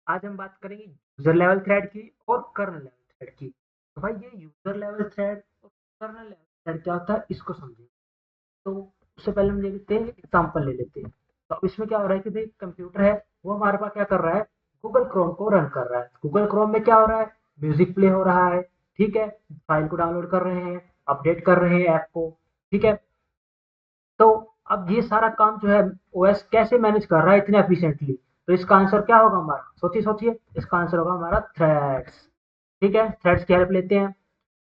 आज हम बात करेंगे यूजर लेवल थ्रेड की और कर्नेल लेवल थ्रेड की। तो भाई ये यूजर लेवल थ्रेड और कर्नेल लेवल थ्रेड क्या होता है इसको समझें। तो उससे पहले हम देखते हैं एग्जांपल ले लेते हैं। तो अब इसमें क्या हो रहा है कि भाई कंप्यूटर है वो हमारे पास क्या कर रहा है, गूगल क्रोम को रन कर रहा है। गूगल क्रोम में क्या हो रहा है, म्यूजिक प्ले हो रहा है, ठीक है, फाइल को डाउनलोड कर रहे हैं, अपडेट कर रहे हैं ऐप को, ठीक है। तो अब ये सारा काम जो है ओएस कैसे मैनेज कर रहा है इतने एफिशिएंटली। तो इसका आंसर क्या होगा हमारा, सोचिए सोचिए, इसका आंसर होगा हमारा थ्रेड्स। ठीक है, थ्रेड्स की हेल्प लेते हैं।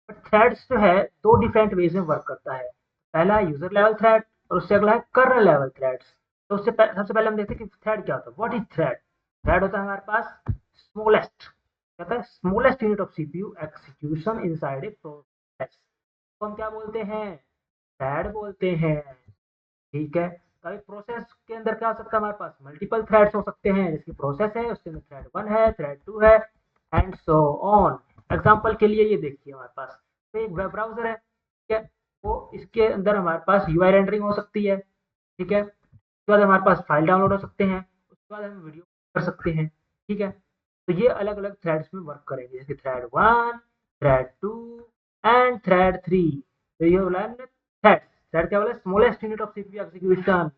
बट थ्रेड्स जो है दो डिफरेंट वेज में वर्क करता है। पहला है यूजर लेवल थ्रेड और उससे अगला है कर्नल लेवल थ्रेड्स। तो सबसे पहले हम देखते हैं कि थ्रेड क्या होता है। What is thread. थ्रेड होता है हमारे पास स्मॉलेस्ट, कहता है smallest unit of CPU execution inside a process. तो हम क्या बोलते हैं, थ्रेड बोलते हैं। ठीक है, कभी प्रोसेस के अंदर क्या हो सकता है, हमारे पास मल्टीपल थ्रेड्स हो सकते हैं। जैसे प्रोसेस है उसके अंदर थ्रेड 1 है, थ्रेड 2 है, एंड सो ऑन। एग्जांपल के लिए ये देखिए हमारे पास तो एक वेब ब्राउजर है, ठीक है। वो इसके अंदर हमारे पास यूआई रेंडरिंग हो सकती है, ठीक है। उसके बाद हमारे पास फाइल डाउनलोड हो सकते हैं, उसके बाद हम वीडियो कर सकते हैं, ठीक है। तो ये अलग अलग थ्रेड्स में वर्क करेंगे, जैसे थ्रेड 1, थ्रेड 2 एंड थ्रेड 3। तो ये बोला है थ्रेड। थ्रेड क्या बोला, smallest unit of CPU execution.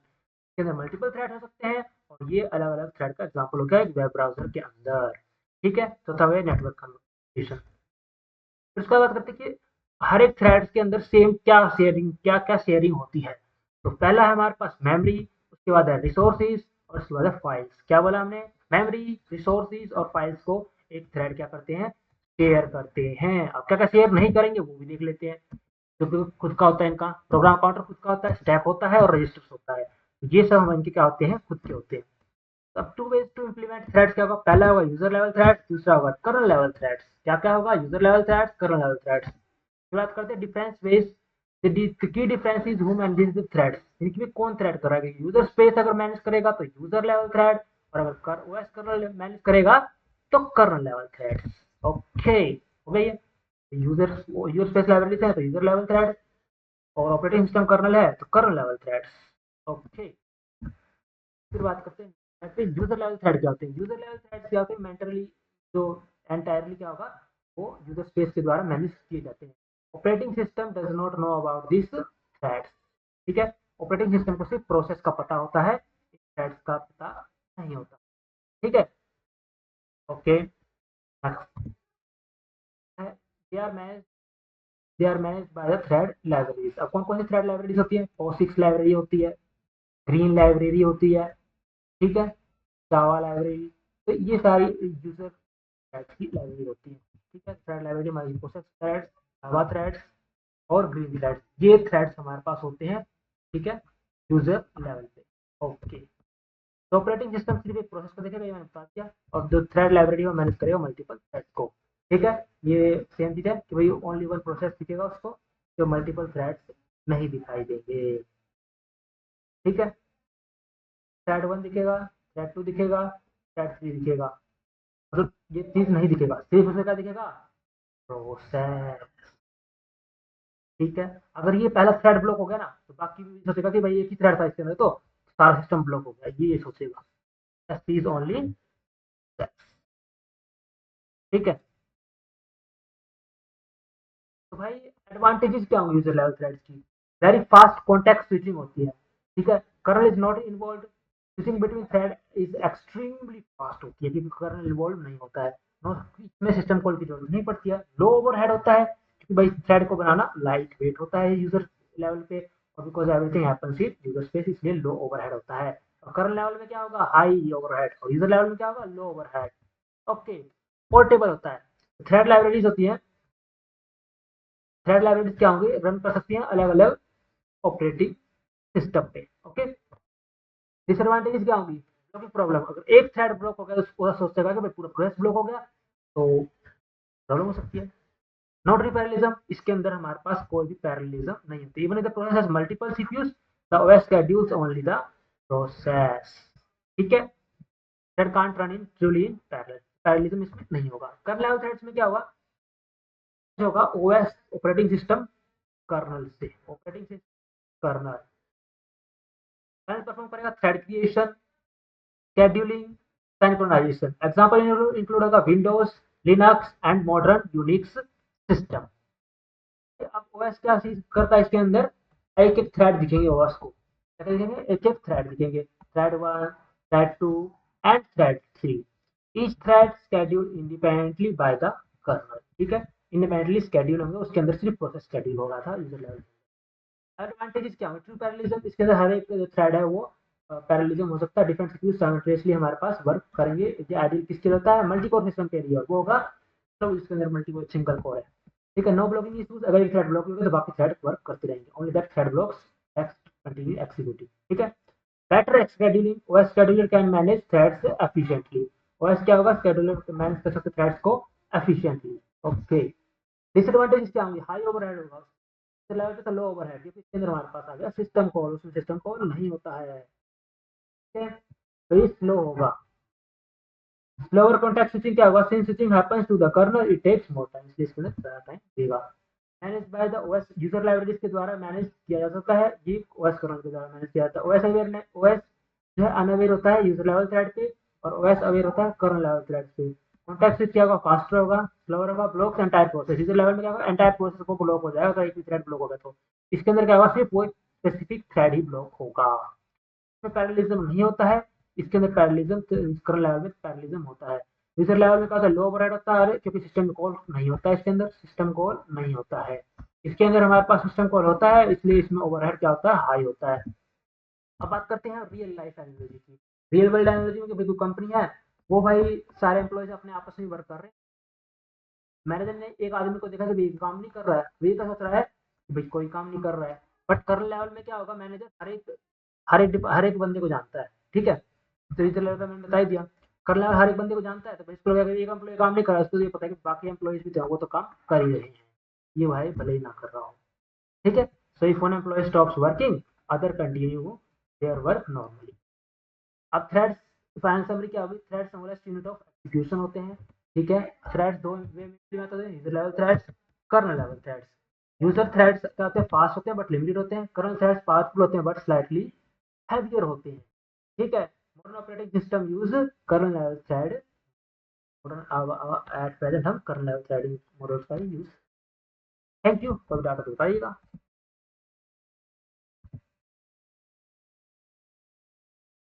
के अंदर मल्टीपल थ्रेड हो सकते हैं और ये अलग अलग थ्रेड का एग्जाम्पल हो गया एक वेब ब्राउजर के अंदर, ठीक है। चौथा वे नेटवर्क कम्युनिकेशन। फिर उसके बाद बात करते हैं कि हर एक थ्रेड्स के अंदर सेम क्या क्या शेयरिंग होती है। तो पहला है हमारे पास मेमोरी, उसके बाद है रिसोर्सेज और उसके बाद है फाइल्स। क्या बोला हमने, मेमोरी, रिसोर्सेज और फाइल्स को एक थ्रेड क्या करते हैं, शेयर करते हैं। अब क्या क्या शेयर नहीं करेंगे वो भी देख लेते हैं। क्योंकि खुद का होता है इनका प्रोग्राम काउंटर, खुद का होता है, स्टैक होता है और रजिस्टर्स होता है। ये सब हम इनके क्या होते हैं, खुद के होते हैं। अब two ways to implement threads क्या होगा, पहला होगा यूजर लेवल थ्रेड, दूसरा होगा कर्नल लेवल थ्रेड्स। क्या क्या होगा, user level threads, kernel level threads. बात करते हैं difference ways. The key difference is who manages the threads, इनकी में कौन थ्रेड कर रहा है। यूजर स्पेस अगर मैनेज करेगा तो यूजर लेवल थ्रेड, और अगर ओएस कर्नल मैनेज करेगा तो कर्नल लेवल थ्रेड। ओके, हो गई है। यूजर यूजर स्पेस लाइब्रेरीज है तो यूजर लेवल थ्रेड, और ऑपरेटिंग सिस्टम कर्नल है तो कर्नल लेवल थ्रेड्स। ओके, फिर बात करते हैं यूजर लेवल थ्रेड क्या होते हैं। यूजर लेवल थ्रेड क्या होते हैं, मेंटरली जो एंटायरली क्या होगा, वो यूजर स्पेस के द्वारा मैनेज किए जाते हैं। Operating system does not know about this threads, ठीक है। ऑपरेटिंग सिस्टम को सिर्फ प्रोसेस का पता होता है, थ्रेड्स का पता नहीं होता, ठीक है। Okay, they are manage they are manage by the thread libraries. अब कौन कौन सी थ्रेड लाइब्रेरीज होती है, POSIX लाइब्रेरी होती है, ग्रीन लाइब्रेरी होती है, ठीक है, जावा लाइब्रेरी। तो ये सारी यूजर थ्रेड्स की लाइब्रेरी होती है, ठीक है। थ्रेड लाइब्रेरी हमारी प्रोसेस थ्रेड्स, जावा थ्रेड्स और ग्रीन थ्रेड्स, ये थ्रेड्स हमारे पास होते हैं, ठीक है, यूजर लेवल पे। ओके, तो ऑपरेटिंग सिस्टम सिर्फ एक प्रोसेस को देखेगा, ये मैंने बता दिया, और जो थ्रेड लाइब्रेरी वो मैनेज करेगा मल्टीपल थ्रेड्स को, ठीक है। ये सेम चीज है कि भाई ओनली वन प्रोसेस दिखेगा उसको, जो मल्टीपल थ्रेड्स नहीं दिखाई देंगे, ठीक है। थ्रेड 1 दिखेगा, थ्रेड 2 दिखेगा, थ्रेड 3 दिखेगा, मतलब ये चीज नहीं दिखेगा, सिर्फ उसे क्या दिखेगा, प्रोसेस, ठीक है। अगर ये पहला थ्रेड ब्लॉक हो गया ना तो बाकी भी सोचेगा कि भाई एक ही थ्रेड था इसके अंदर, तो सारा सिस्टम ब्लॉक हो गया, ये सोचेगा। इज ओनली, ठीक है। तो भाई एडवांटेजेस क्या होंगे यूजर लेवल थ्रेड्स की, वेरी फास्ट कॉन्टेक्ट स्विचिंग होती है, ठीक है। Kernel is not involve, switching between thread is extremely fast होती है क्योंकि कर्नल इन्वॉल्व नहीं होता है। नो, इसमें सिस्टम कॉल की जरूरत नहीं पड़ती है। लो ओवरहेड होता है क्योंकि भाई थ्रेड को बनाना लाइट वेट होता है यूजर लेवल पे, और because everything happens in user space इसलिए लो ओवरहेड होता है। और कर्नल लेवल में क्या होगा, हाई ओवरहेड, और यूजर लेवल में क्या होगा, लो ओवरहेड। ओके, पोर्टेबल होता है। थ्रेड लाइब्रेरीज होती है, थ्रेड लाइब्रेरीज क्या होंगी, रन कर सकती हैं अलग अलग ऑपरेटिंग सिस्टम पे। ओके, डिसएडवांटेजेस क्या होंगी, ब्लॉकिंग प्रॉब्लम, अगर एक थ्रेड ब्लॉक हो गया तो पूरा सोचेगा कि भाई पूरा प्रोसेस ब्लॉक हो गया, तो प्रॉब्लम हो सकती है। नॉट पैरेललिज्म, इसके अंदर हमारे पास कोई भी पैरेललिज्म नहीं होती। Even if the process has multiple CPUs the OS schedules only the process, ठीक है। Thread can't run in truly in parallel, parallelism इसमें नहीं होगा। कर्नेल लेवल थ्रेड्स में क्या होगा, जो होगा ओएस ऑपरेटिंग सिस्टम कर्नल से, ऑपरेटिंग सिस्टम कर्नल परफॉर्म करेगा thread creation, scheduling, synchronisation. Example include होगा Windows, Linux and modern Unix system. अब ओएस क्या चीज करता है, इसके अंदर एक एक थ्रेड दिखेंगे ओएस को, क्या दिखेंगे, एक एक थ्रेड दिखेंगे, thread 1, thread 2 and thread 3। Each thread schedule independently by the kernel, ठीक है, इंडिपेंडेंटली शेड्यूल होंगे, उसके अंदर सिर्फ प्रोसेस शेड्यूल हो रहा था यूजर लेवल। एडवांटेजेस क्या है, ट्रू पैरेललिज्म, इसके अंदर हर एक थ्रेड है वो पैरेललिज्म हो सकता है, डिफरेंट सीपीयू साइमल्टेनियसली हमारे पास वर्क करेंगे। ये आइडियल किसके लिए होता है, मल्टी कोर सिस्टम के लिए, वो होगा तो इसके अंदर मल्टी कोर सिंगल कोर है, ठीक है। नो ब्लॉकिंग इश्यूज, अगर एक थ्रेड ब्लॉक होगा तो बाकी थ्रेड वर्क करते रहेंगे, only that thread blocks x continue executing, ठीक है। Better scheduling, OS scheduler can manage threads efficiently. OS क्या होगा, शेड्यूलर मैनेज कर सकते थ्रेड्स को एफिशिएंटली, ओके। डिसएडवांटेज क्या होंगे, हाई ओवरहेड होगा, लेवल पे तो लो ओवरहेड, क्योंकि इसके अंदर हमारे पास आ गया सिस्टम कॉल, उसमें सिस्टम कॉल नहीं होता है, ठीक है, तो ये स्लो होगा। स्लोअर कॉन्टेक्स्ट स्विचिंग क्या होगा, since switching happens to the kernel it takes more time, इसलिए इसके अंदर ज़्यादा टाइम देगा। Manage by the OS, user libraries के द्वारा मैनेज किया जा सकता है, ये ओएस कर्नल के द्वारा मैनेज किया जाता है। ओएस अवेयर, ओएस जो है अनअवेयर होता है यूजर लेवल थ्रेड पे, और ओएस अवेयर होता है कर्नल लेवल थ्रेड पे। कॉन्टेक्स्ट स्विच क्या होगा, फास्टर होगा, स्लोअर होगा, blocks entire process, user level में क्या होगा, एंटायर प्रोसेस को ब्लॉक हो जाएगा अगर एक भी थ्रेड ब्लॉक होगा तो। इसके अंदर क्या होगा, सिर्फ वो स्पेसिफिक थ्रेड ही ब्लॉक होगा, इसमें पैरेललिज्म नहीं होता है। इसके अंदर पैरेललिज्म कर्नल लेवल में पैरेललिज्म होता है। यूजर लेवल में क्या होता है, लो ओवरहेड होता है, क्योंकि सिस्टम कॉल नहीं होता है, इसके अंदर सिस्टम कॉल नहीं होता है। इसके अंदर हमारे पास सिस्टम कॉल होता है, इसलिए इसमें ओवरहेड क्या होता है, हाई होता है। अब बात करते हैं रियल लाइफ एनालॉजी की। रियल वर्ल्ड एनालॉजी में जो कंपनी है वो भाई सारे एम्प्लॉयज अपने आपस में वर्क कर रहे हैं। मैनेजर ने एक आदमी को देखा कि भाई काम नहीं कर रहा है, वही क्या सोच रहा है कि भाई कोई काम नहीं कर रहा है। बट कर्नल लेवल में क्या होगा, मैनेजर हर एक बंदे को जानता है, ठीक है। तो इस लेवल का मैंने बता ही दिया, कर्नल लेवल हर एक बंदे को जानता है, तो भाई इसको अगर एक एम्प्लॉय काम नहीं कर रहा है, उसको ये पता है कि बाकी एम्प्लॉयज भी थे वो तो काम कर ही रहे हैं, ये भाई भले ही ना कर रहा हो, ठीक है। So if one employ stops working, other continue their work normally. अब थ्रेड्स, फाइनल समरी क्या होगी, threads smallest unit of execution होते हैं, ठीक है। थ्रेड्स दो वे में होते हैं, user level threads, kernel level threads. User threads क्या होते हैं, फास्ट होते हैं बट लिमिटेड होते हैं, कर्नल थ्रेड्स पावरफुल होते हैं बट स्लाइटली हैवियर होते हैं, ठीक है। Modern operating system use kernel level thread, modern at present हम कर्नल लेवल थ्रेडिंग मॉडल्स का यूज। थैंक यू, कभी डाटा तो बताइएगा।